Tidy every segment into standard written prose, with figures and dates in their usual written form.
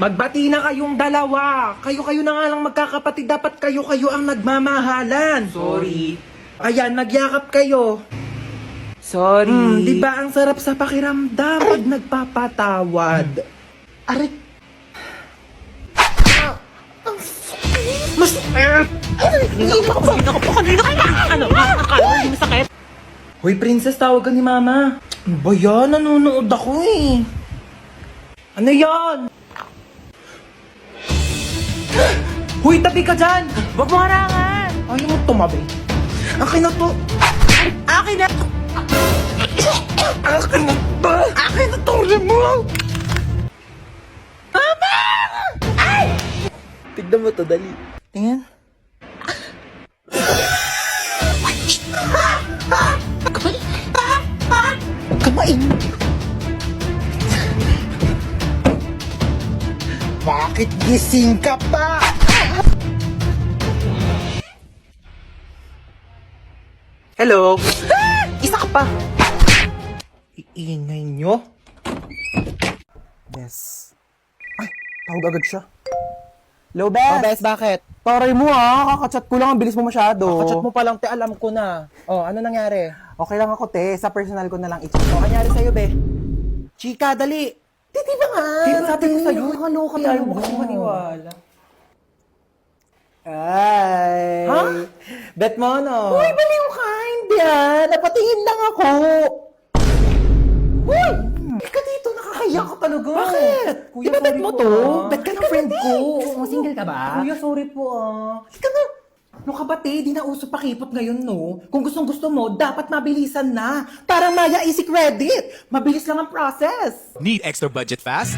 Magbati na kayong dalawa. Kayo-kayo na nga lang magkakapatid. Dapat kayo-kayo ang nagmamahalan. Sorry. Ayan, nagyakap kayo. Sorry. Di ba ang sarap sa pakiramdam pag nagpapatawad? Aray. Mas... Kanina ko po. Ano? Akala mo hindi masakit? Hoy, princess, tawag ka ni mama. Ano ba yan? Nanonood ako eh. Ano yan? Hoy, tabi ka dyan! Huwag mo harangan! Ayaw mo tumabi. Akin na to. Akin na! Akin na to. Akin na to, remote. Mama! Ay! Tignan mo to, dali. Tingnan. Kamain. Bakit gising ka pa? Hello? Isa ka pa! Iingay nyo? Yes. Ay, tawag agad siya. Hello, Bes! Oh, Bes, bakit? Taray mo kakachat ko lang, ang bilis mo masyado. Kakachat mo pa lang, te, alam ko na. Oh, ano nangyari? Okay lang ako, te. Sa personal ko na lang i-chat. Ano nangyari sa'yo, be? Chika, dali. Di ba nga? Di ba sabi ko sa'yo? Nakakaloka Ayaw tayo mo kasi maniwala. Ay! Ha? Bet mo, no? Uy, baliw ka! Hindi napatingin lang ako. Uy! Ika dito, nakakaya ka talaga. Bakit? Kuya, di ba bet mo to? Bet ka ng friend ko. Single ka ba? Kuya, sorry po Ika na. No ka ba, te? Di na uso pakipot ngayon, no? Kung gustong gusto mo, dapat mabilisan na. Parang Maya Easy Credit. Mabilis lang ang process. Need extra budget fast?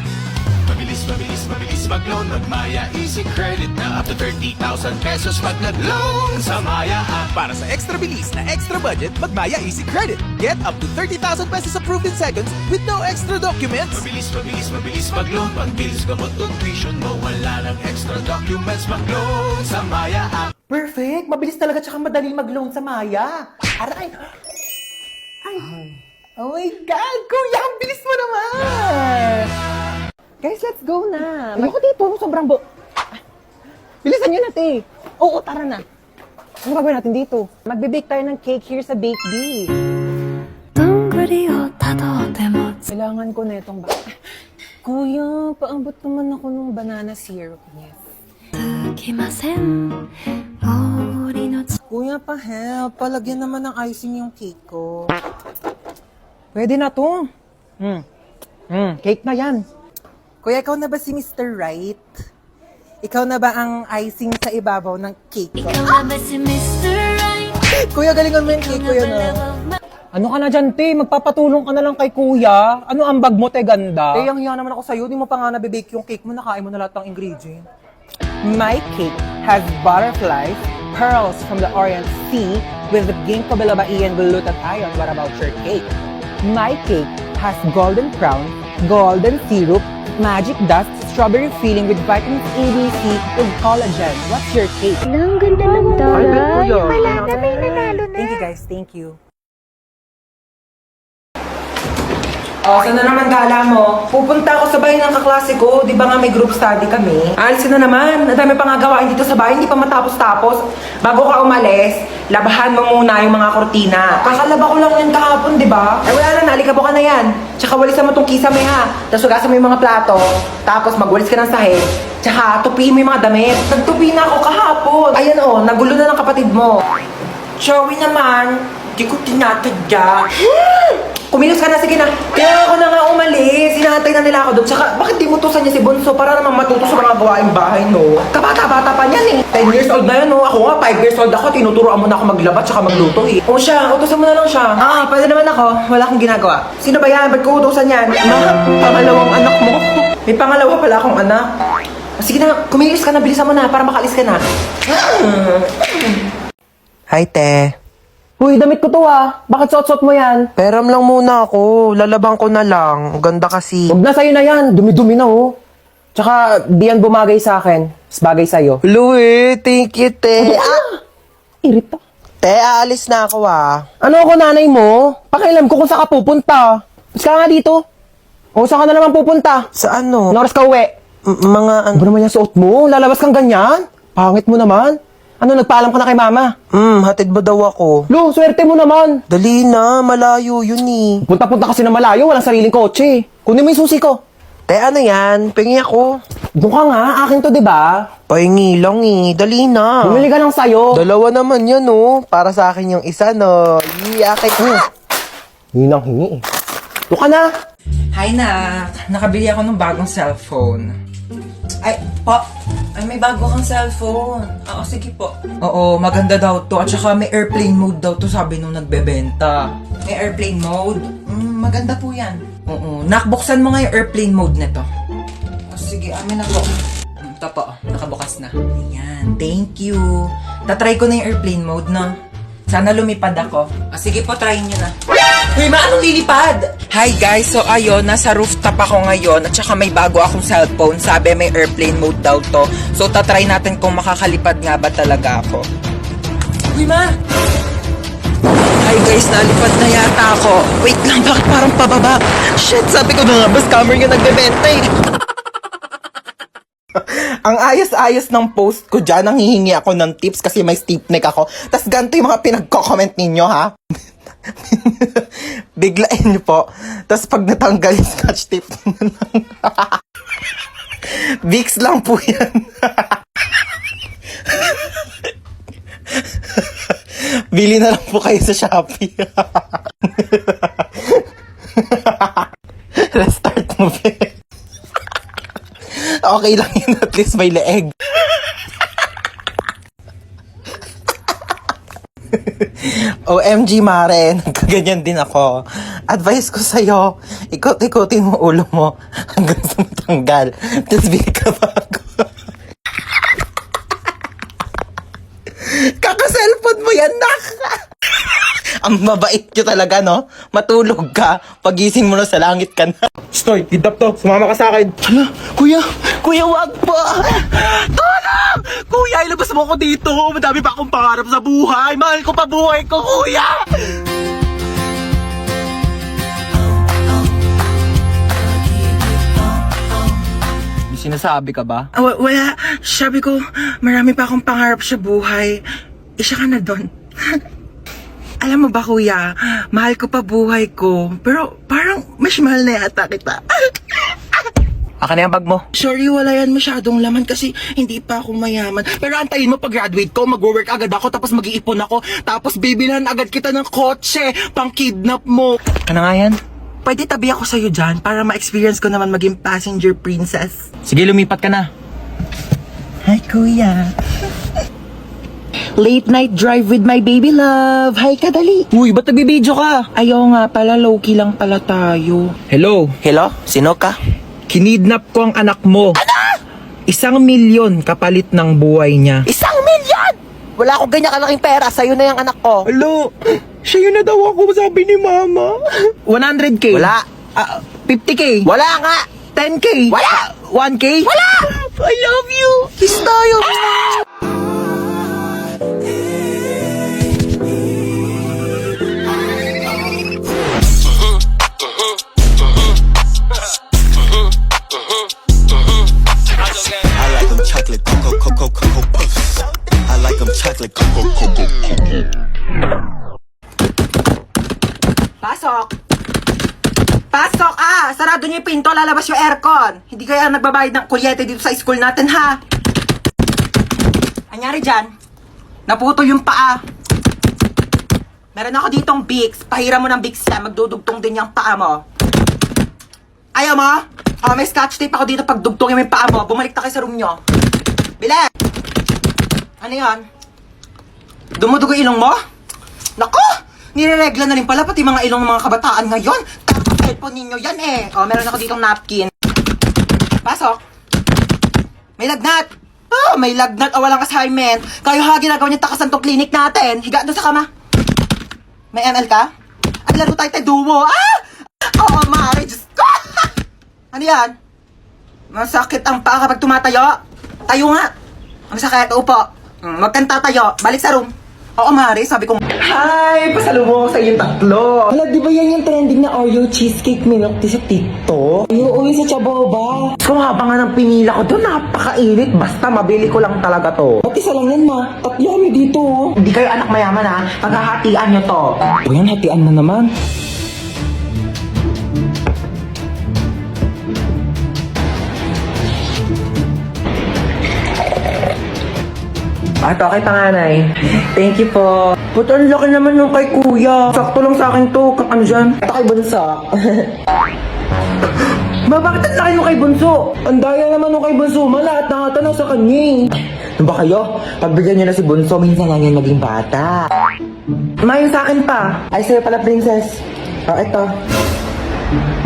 Mabilis, mabilis, mabilis mag-loan. Mag-Maya Easy Credit na up to 30,000 pesos pag nag-loan sa Maya app. Para sa extra bilis na extra budget, mag-Maya Easy Credit. Get up to 30,000 pesos approved in seconds with no extra documents. Mabilis, mabilis, mabilis mag-loan. Pag-bilis ka mo tuition mo, wala lang extra documents. Mag-loan sa Maya app. Perfect. Mabilis talaga tsaka madaling mag-loan sa Maya. Aray. Ay. Oh my God, kuya, ang bilis mo naman. Guys, let's go na. Ayoko dito, sobrang Bilisan nyo na, te. Oo, tara na. Ano gagawin natin dito? Magbe-bake tayo ng cake here sa Bake Bee. どんぐりをたどっても Kailangan ko na itong Kuya, paambot naman ako ng banana syrup. Yes. つきません森のつ Kuya, pa-help. Palagyan naman ng icing yung cake ko. Pwede na to. Cake na yan. Kuya, ikaw na ba si Mr. Right? Ikaw na ba ang icing sa ibabaw ng cake ko? ikaw na ba si Mr. Right? Kuya, galingan mo yung cake ko yun, Love ah. of my Ano ka na dyan, te? Magpapatulong ka na lang kay kuya. Ano ang bag mo, te, ganda? Eh, ang hiya naman ako sa'yo. Di mo pa nga nabibake yung cake mo. Nakain mo na lahat ng ingredient. My cake has butterflies, pearls from the Orient Sea with ginkgo biloba and glutathione. What about your cake? My cake has golden crown, golden syrup, magic dust, strawberry filling with vitamins A, B, C, with collagen. What's your cake? Ang ganda ng Ay, bet ko yun. Wala na, may nanalo na. Thank you, guys. Thank you. Oh, saan na naman gala mo? Pupunta ako sa bahay ng kaklase ko. Di ba nga may group study kami? Alis ka na naman. Ang dami pa nga gawain dito sa bahay. Hindi pa matapos-tapos. Bago ka umalis, labahan mo muna yung mga kortina. Kakalaba ko lang yan kahapon, di ba? Eh wala na, naalikabo ka na yan. Tsaka walisan mo tong kisame ha. Tapos hugasan mo yung mga plato. Tapos magwalis ka ng sahig. Tsaka tupiin mo yung mga damit. Nagtupi na ako kahapon. Ayan oh, nagulo na ng kapatid mo. Joey naman, di ko tinatadya. Kumilos ka na, sige na. Kaya ako na nga umalis. Hinahantay na nila ako doon. Tsaka, bakit di mo tusan niya si Bonso para naman matuto sa mga gawaing bahay, no? Kabata-bata pa niyan eh. 10 years old na yan, no? Ako nga, 5 years old ako. Tinuturoan mo na ako maglaba tsaka magluto eh. O siya, utusan mo na lang siya. Ah, pwede naman ako. Wala akong ginagawa. Sino ba yan? Ba't ko utusan yan? Pangalawang anak mo. May pangalawa pala akong anak. Sige na, kumilos ka na. Bilisan mo na para makalis ka na. Hi, te. Uy, damit ko to Bakit suot-suot mo yan? Peram lang muna ako. Lalabang ko na lang. Ganda kasi. Huwag na sa'yo na yan. Dumi-dumi na Tsaka, di yan bumagay sa akin. Mas bagay sa'yo. Louie, thank you, te. Irita. Te, aalis na ako Ano ako nanay mo? Pakialam ko kung saan ka pupunta. Mas ka nga dito. O saan ka na naman pupunta? Sa ano? Noras ka uwi. Mga Ano ba naman yung suot mo? Lalabas kang ganyan? Pangit mo naman. Ano, nagpaalam ka na kay mama? hatid ba daw ako? Lo, swerte mo naman. Dali na, malayo yun eh. Punta-punta kasi na malayo, walang sariling kotse. Kunin mo yung susi ko. Ano yan? Pengi ako. Doon ka nga, akin to, di ba? Pahingi lang eh. Dali na. Bumili ka lang sa'yo. Dalawa naman yan oh. Para sa akin yung isa no. Akin. Hingi ng hingi eh. Doon ka na. Hi nak, nakabili ako ng bagong cellphone. Ay, po. Ay, may bago kang cellphone. Oo, sige po. Oo, maganda daw to. At saka may airplane mode daw to, sabi nung nagbebenta. May airplane mode? Maganda po yan. Oo. Nakbuksan mo nga yung airplane mode nito. Oh, sige, amin na po. Ito po, nakabukas na. Ayan, thank you. Tatry ko na yung airplane mode, no? Sana lumipad ako. Sige po, try nyo na. Uy, anong lilipad? Hi guys, so ayun, nasa rooftop ako ngayon at saka may bago akong cellphone. Sabi may airplane mode daw to. So tatry natin kung makakalipad nga ba talaga ako. Uy, ma! Hi guys, nalipad na yata ako. Wait lang, bakit parang pababa? Shit, sabi ko na nga ba, scammer yung nagbebenta eh. Ang ayos-ayos ng post ko dyan, nanghihingi ako ng tips kasi may stiff neck ako. Tas ganito yung mga pinagko-comment ninyo, ha? Biglain nyo po. Tas pag natanggal yung scotch tape nyo lang. Vicks lang po yan. Bili na lang po kayo sa Shopee. Restart mo, be. Okay lang yun, at least may leeg. OMG, Mare, nagkaganyan din ako. Advice ko sa'yo, ikot-ikotin mo ulo mo hanggang sa matanggal. Tapos bili ka bago. Kaka-cellphone mo yan, nak! Ang mabait nyo talaga, no? Matulog ka, pagising mo na sa langit ka na. Stoy, kidnap to. Sumama ka sa akin. Hala, kuya, wag pa! Tulong! Kuya, ilabas mo ako dito. Madami pa akong pangarap sa buhay. Mahal ko pa buhay ko, kuya! May sinasabi ka ba? Wala. Sabi ko, marami pa akong pangarap sa buhay. Isa ka na doon. Alam mo ba, kuya, mahal ko pa buhay ko. Pero parang mas mahal na yata kita. Akin na yung bag mo. Sorry, wala yan masyadong laman kasi hindi pa ako mayaman. Pero antayin mo, pag-graduate ko, mag-work agad ako, tapos mag-iipon ako, tapos bibilhan agad kita ng kotse, pang-kidnap mo. Ano nga yan? Pwede tabi ako sa'yo dyan para ma-experience ko naman maging passenger princess. Sige, lumipat ka na. Hi, kuya. Late night drive with my baby love. Hi, kadali. Uy, ba't nagbibideo ka? Ayaw nga pala, low-key lang pala tayo. Hello? Hello? Sino ka? Kinidnap ko ang anak mo. Ano? 1,000,000 kapalit ng buhay niya. 1,000,000! Wala akong ganyan kalaking pera. Sa'yo na yung anak ko. Hello? Siya yun na daw ako, sabi ni mama. 100K? Wala. 50K? Wala nga. 10K? Wala. 1K? Wala! I love you! Kiss tayo. I like them chocolate cocoa puffs. I like them chocolate cocoa. Pasok! Pasok! Sarado niyo yung pinto, lalabas yung aircon. Hindi kaya nagbabayad ng kuryente dito sa school natin, ha? Anyari dyan? Naputo yung paa. Meron ako ditong Vicks. Pahiram mo ng Vicks yan. Magdudugtong din yung paa mo. Ayaw mo? May scotch tape ako dito. Pagdugtongin mo yung paa mo. Bumalik na kayo sa room nyo. Bili! Ano yan? Dumudugo ilong mo? Naku! Nireregla na rin pala pati mga ilong ng mga kabataan ngayon. Tapos cellphone ninyo yan eh. Meron ako ditong napkin. Pasok. May lagnat. May lagnat o walang assignment. Kayo ha, ginagawa niyo takasan tong clinic natin. Higa doon sa kama. May ML ka? At laro tayo duo. Oo, Mari. Diyos ko. Ano yan? Masakit ang paa kapag tumatayo. Tayo nga. Ang sakit. Upo. Wag kang tatayo. Balik sa room. Oo, Mari, sabi ko, hi! Pasalubong ako sa inyong tatlo. Hala, di ba yan yung trending na Oreo cheesecake milk tea sa TikTok? Yung sa Chaboba. Kung habang nga ng pinila ko doon, napakainit. Basta mabili ko lang talaga to. Ba't isa lang yan, ma? Tatlo kami dito. Hindi kayo anak mayaman, ha? Paghahatian nyo to. O yan, hatian na naman. Okay, panganay. Thank you po. Ba't ang laki naman yung kay kuya? Sakto lang sa akin to. Ano dyan? Ito kay Bunso. Ma, bakit ang laki nung kay Bunso? Ang daya naman nung kay Bunso. Ma, lahat nakatanaw sa kanya eh. Ano ba kayo? Pagbigyan nyo na si Bunso, minsan lang yan naging bata. Ma, yung sa akin pa. Ay, sa'yo pala, princess. Ito.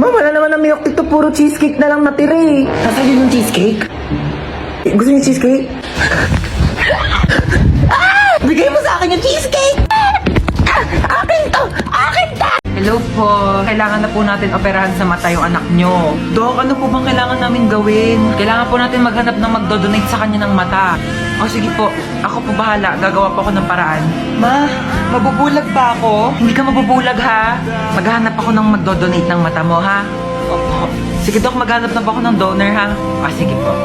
Ma, wala naman ang milk tea to. Puro cheesecake na lang natira eh. Nasaan yun yung cheesecake? Gusto niyo cheesecake? Bigay mo sa akin yung cheesecake! Akin to! Akin to! Hello po. Kailangan na po natin operahan sa mata yung anak nyo. Dok, ano po bang kailangan namin gawin? Kailangan po natin maghanap ng magdodonate sa kanya ng mata. O sige po, ako po bahala. Gagawa po ako ng paraan. Ma, mabubulag ba ako? Hindi ka mabubulag ha? Maghanap ako ng magdodonate ng mata mo ha? Opo. Sige Dok, maghanap na po ako ng donor ha? Sige po.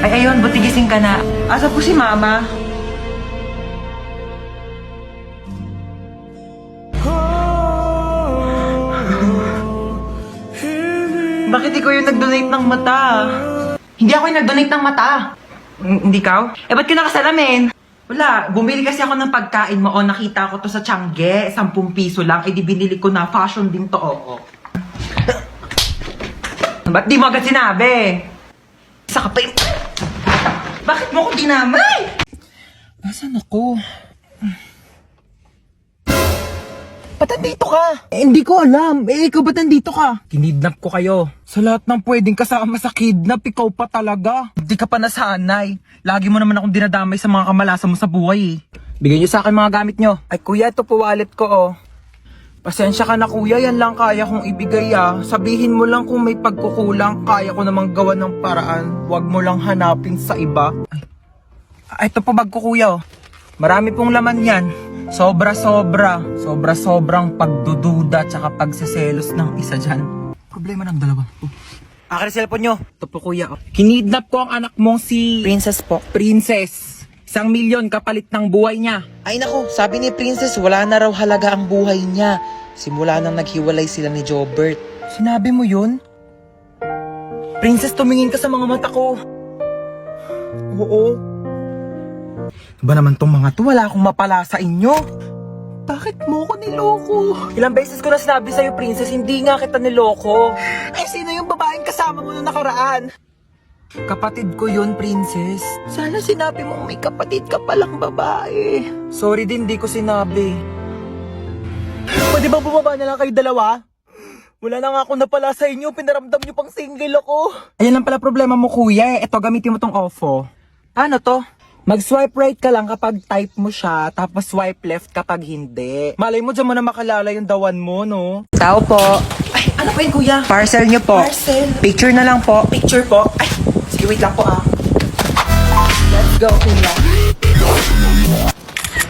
Ay, ayun, buti gising ka na. Asa po si Mama? Bakit ikaw yung nag-donate ng mata? Hindi ako yung nag-donate ng mata. Hindi ka? Ba't ka nakasalamin? Wala, bumili kasi ako ng pagkain mo o nakita ko to sa Tiangge, 10 piso lang, di binili ko na, fashion din to, oo. Ba't di mo agad sinabi? Isa ka pa yung... Bakit mo ko dinamay? Nasaan ako? Ba't nandito ka? Hindi ko alam. Ikaw ba't nandito ka? Kinidnap ko kayo. Sa lahat ng pwedeng kasama sa kidnap, ikaw pa talaga. Hindi ka pa nasanay. Lagi mo naman akong dinadamay sa mga kamalasan mo sa buhay eh. Bigyan niyo sa akin mga gamit niyo. Ay kuya, ito po wallet ko oh. Pasensya ka na kuya, yan lang kaya kong ibigay ah. Sabihin mo lang kung may pagkukulang, kaya ko namang gawa ng paraan. Huwag mo lang hanapin sa iba. Ay, ito po bag ko kuya oh. Marami pong laman yan. Sobra-sobrang pagdududa tsaka pagseselos ng isa dyan. Problema ng dalawa. Akin ang cellphone nyo. Ito po kuya oh. Kinidnap ko ang anak mong si... Princess po. Princess. 1 milyon kapalit ng buhay niya. Ay nako, sabi ni Princess, wala na raw halaga ang buhay niya. Simula nang naghiwalay sila ni Jobert. Sinabi mo yun? Princess, tumingin ka sa mga mata ko. Oo. Ba naman tong mga to? Wala akong mapala sa inyo. Bakit mo ko niloko? Ilang beses ko na sinabi sa'yo, Princess, hindi nga kita niloko. Ay, sino yung babaeng kasama mo na nakaraan? Kapatid ko yun, Princess. Sana sinabi mo may kapatid ka palang babae. Sorry din, di ko sinabi. Pwede ba bumaba na lang kayo dalawa? Wala na nga ako napala sa inyo, pinaramdam nyo pang single ako. Ayan lang pala problema mo kuya eh. Ito, gamitin mo tong OFO. Ano to? Mag-swipe right ka lang kapag type mo siya, tapos swipe left kapag hindi. Malay mo dyan mo na makalala yung dawan mo, no? Tao po. Ay, ano pa yun kuya? Parcel niyo po. Parcel. Picture na lang po. Picture po. Ay, sige wait lang po ah. Let's go kuya.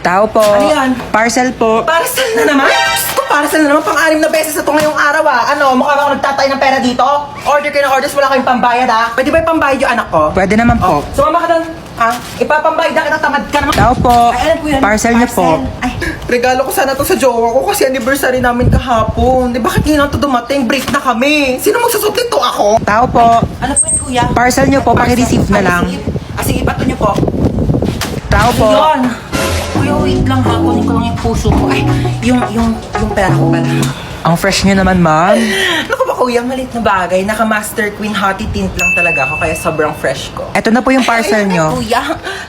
Tao po. Ano yan? Parcel po. Parcel na naman? Diyos ko, parcel na naman. Pang-6 na beses na ito ngayong araw ah. Ano, mukha ba ako nagtatay ng pera dito? Order kayo ng orders, wala kayong pambayad ah. Pwede ba yung pambayad yung anak ko? Pwede naman po. Sumama ka doon. Ah, ipapambayad na kita, tamad ka naman. Tao po. Ay, alam ko yan. Parcel niyo po. Ay, regalo ko sana to sa jowa ko kasi anniversary namin kahapon. Di bakit ngayon to dumating? Break na kami. Sino magsusot nito ako? Tao po. Ano po yun, kuya? Parcel niyo po, paki-receive na lang. Sige, bato niyo po. Tao po. Yun. Kuya, wait lang ha. Kunin ko lang yung puso ko. Ay, yung pera ko pala. Ang fresh niyo naman, ma'am. Naku ba kuya, malit na bagay. Naka-Master Queen Hottie Tint lang talaga ako kaya sobrang fresh ko. Ito na po yung parcel Ay, niyo. kuya,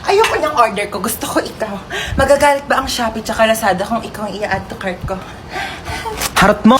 ayoko niyang order ko. Gusto ko ikaw. Magagalit ba ang Shopee tsaka Lazada kung ikaw ang i-add to cart ko? Harot mo.